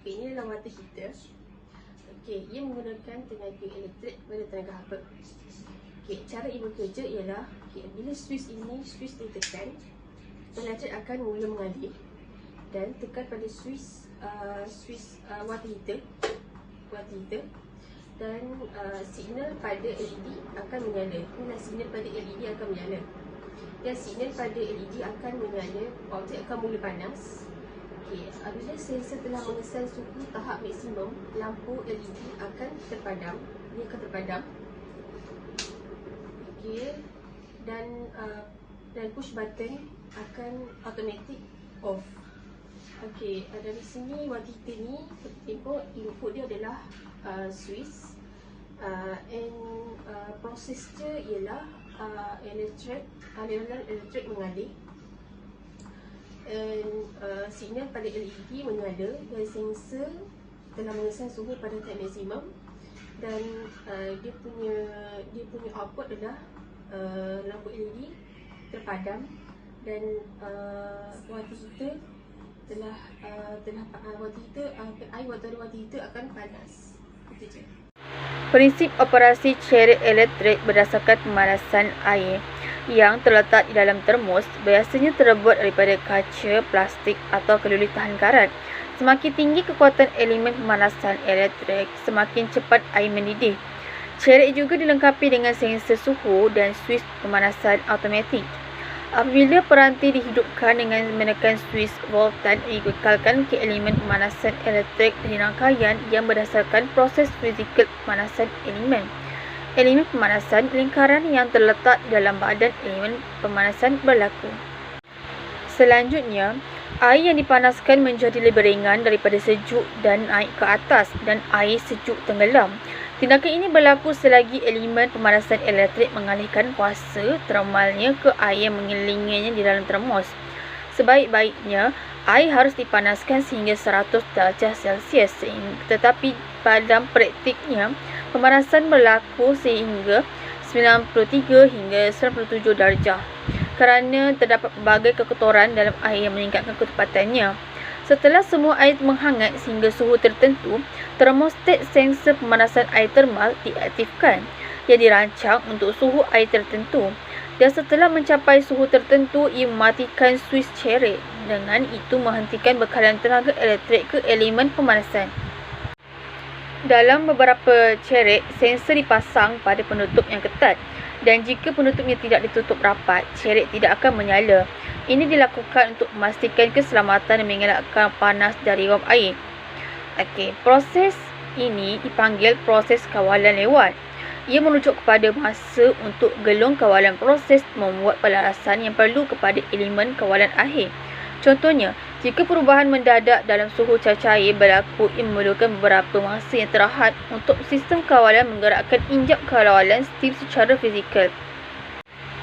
Okey, ini adalah water heater. Okey, ia menggunakan tenaga elektrik pada tenaga haba. Okey, cara ia bekerja ialah bila switch ditekan, elektrik akan mula mengalir dan tekan pada switch water heater dan signal pada LED akan menyala. Inilah signal pada LED akan menyala. Dan signal pada LED akan menyala, objek akan mula panas. Okey, apabila sensor telah mengesan suhu tahap maksimum, lampu LED akan terpadam. Ia akan terpadam. Okey, dan push button akan automatic off. Okey, dari sini water heater ni input dia adalah switch, proses dia ialah aliran elektrik mengalir, signal pada LED menyala dan sensor telah mengesan suhu pada tahap maksimum, dan dia punya output adalah lampu LED terpadam dan water heater air water heater akan panas. Itu je. Prinsip operasi chariot elektrik berdasarkan pemanasan air yang terletak di dalam termos biasanya terbuat daripada kaca, plastik atau keluli tahan karat. Semakin tinggi kekuatan elemen pemanasan elektrik, semakin cepat air mendidih. Chariot juga dilengkapi dengan sensor suhu dan switch pemanasan automatik. Apabila peranti dihidupkan dengan menekan switch voltan, dibekalkan ke elemen pemanasan elektrik dari rangkaian yang berdasarkan proses fizikal pemanasan elemen. Elemen pemanasan lingkaran yang terletak di dalam badan elemen pemanasan berlaku. Selanjutnya, air yang dipanaskan menjadi lebih ringan daripada sejuk dan naik ke atas, dan air sejuk tenggelam. Tindakan ini berlaku selagi elemen pemanasan elektrik mengalihkan kuasa termalnya ke air yang mengelilinginya di dalam termos. Sebaik-baiknya, air harus dipanaskan sehingga 100 darjah Celsius, tetapi pada praktiknya, pemanasan berlaku sehingga 93 hingga 97 darjah kerana terdapat pelbagai kekotoran dalam air yang meningkatkan ketepatannya. Setelah semua air menghangat sehingga suhu tertentu, termostat sensor pemanasan air termal diaktifkan. Ia dirancang untuk suhu air tertentu, dan setelah mencapai suhu tertentu, ia mematikan switch chariot. Dengan itu menghentikan bekalan tenaga elektrik ke elemen pemanasan. Dalam beberapa chariot, sensor dipasang pada penutup yang ketat, dan jika penutupnya tidak ditutup rapat, chariot tidak akan menyala. Ini dilakukan untuk memastikan keselamatan dan mengelakkan panas dari wap air. Okey, proses ini dipanggil proses kawalan lewat. Ia merujuk kepada masa untuk gelung kawalan proses membuat pelarasan yang perlu kepada elemen kawalan akhir. Contohnya, jika perubahan mendadak dalam suhu cair berlaku, ia memerlukan beberapa masa yang terahat untuk sistem kawalan menggerakkan injap kawalan steam secara fizikal.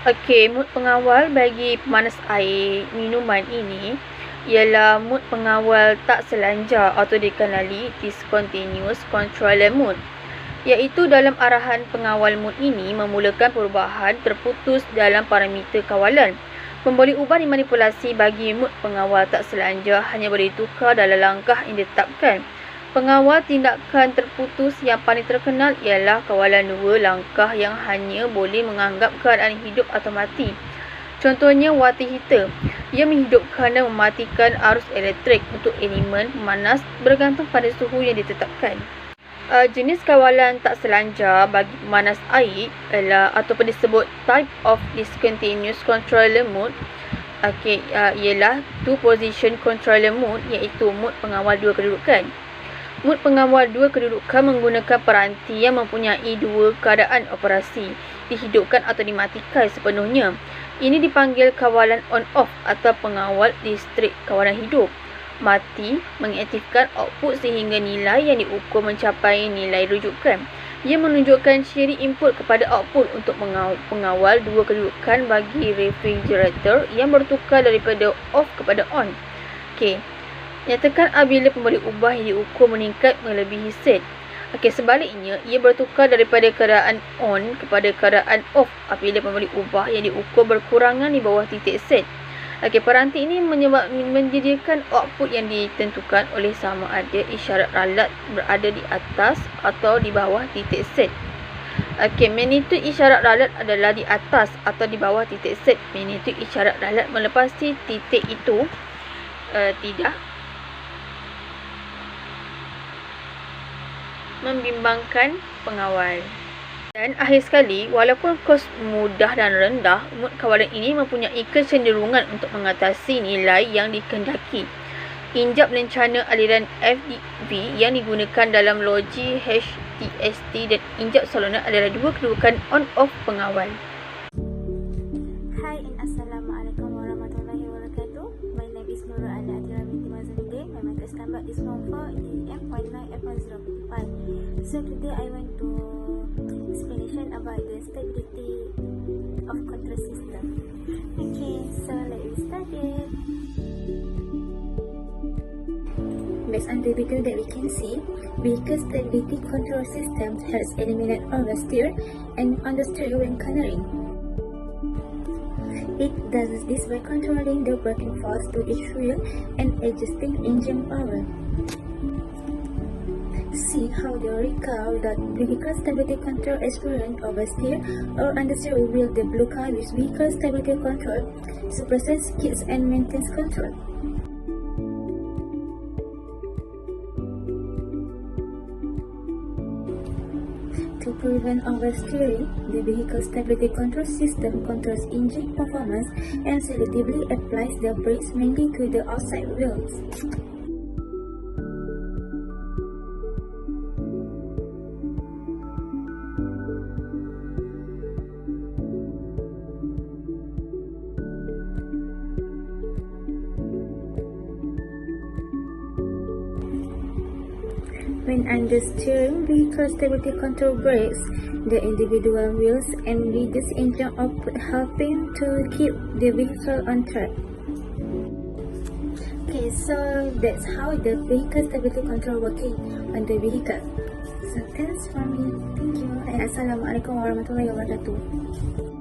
Okey, mod pengawal bagi pemanas air minuman ini ialah mod pengawal tak selanjar atau dikenali discontinuous controller mode, iaitu dalam arahan pengawal mod ini memulakan perubahan terputus dalam parameter kawalan. Memboleh ubah dimanipulasi bagi mod pengawal tak selanjar hanya boleh tukar dalam langkah yang ditetapkan. Pengawal tindakan terputus yang paling terkenal ialah kawalan 2 langkah yang hanya boleh menganggap keadaan hidup atau mati. Contohnya water heater. Ia menghidupkan dan mematikan arus elektrik untuk elemen pemanas bergantung pada suhu yang ditetapkan. Jenis kawalan tak selanjar bagi pemanas air ataupun disebut type of discontinuous controller mode ialah two position controller mode, iaitu mod pengawal 2 kedudukan. Mod pengawal 2 kedudukan menggunakan peranti yang mempunyai 2 keadaan operasi, dihidupkan atau dimatikan sepenuhnya. Ini dipanggil kawalan on-off atau pengawal listrik kawalan hidup. Mati mengaktifkan output sehingga nilai yang diukur mencapai nilai rujukan. Ia menunjukkan ciri input kepada output untuk pengawal 2 kedudukan bagi refrigerator yang bertukar daripada off kepada on. Okey. Nyatakan apabila pembalik ubah yang diukur meningkat melebihi set. Okey, sebaliknya, ia bertukar daripada keadaan on kepada keadaan off apabila pembalik ubah yang diukur berkurangan di bawah titik set. Okey, peranti ini menyediakan output yang ditentukan oleh sama ada isyarat ralat berada di atas atau di bawah titik set. Okey, magnitud isyarat ralat adalah di atas atau di bawah titik set. Magnitud isyarat ralat melepasi titik itu tidak membimbangkan pengawal. Dan akhir sekali, walaupun kos mudah dan rendah, mod kawalan ini mempunyai kecenderungan untuk mengatasi nilai yang dikehendaki. Injap lencana aliran FDV yang digunakan dalam logi HTST dan injap salonan adalah dua kedudukan on-off pengawal. Hai and Assalamualaikum warahmatullahi wabarakatuh. My name is Nurul Ana Atira binti Mazuddin. My matrix number is 14EM.9F105. So today I want to explanation about the stability of control system. Okay, so let's start it. Based on the video that we can see, vehicle stability control system has eliminated oversteer and understeer when cornering. It does this by controlling the braking force to each wheel and adjusting engine power. See how the recall that vehicle stability control experience oversteer or understeer will the blue car with vehicle stability control suppresses skids and maintains control. To prevent oversteering, the vehicle stability control system controls engine performance and selectively applies the brakes mainly to the outside wheels. When understeering, vehicle stability control brakes the individual wheels and reduce engine output, helping to keep the vehicle on track. Okay, so that's how the vehicle stability control working on the vehicle. So thanks for me. Thank you. And Assalamualaikum warahmatullahi wabarakatuh.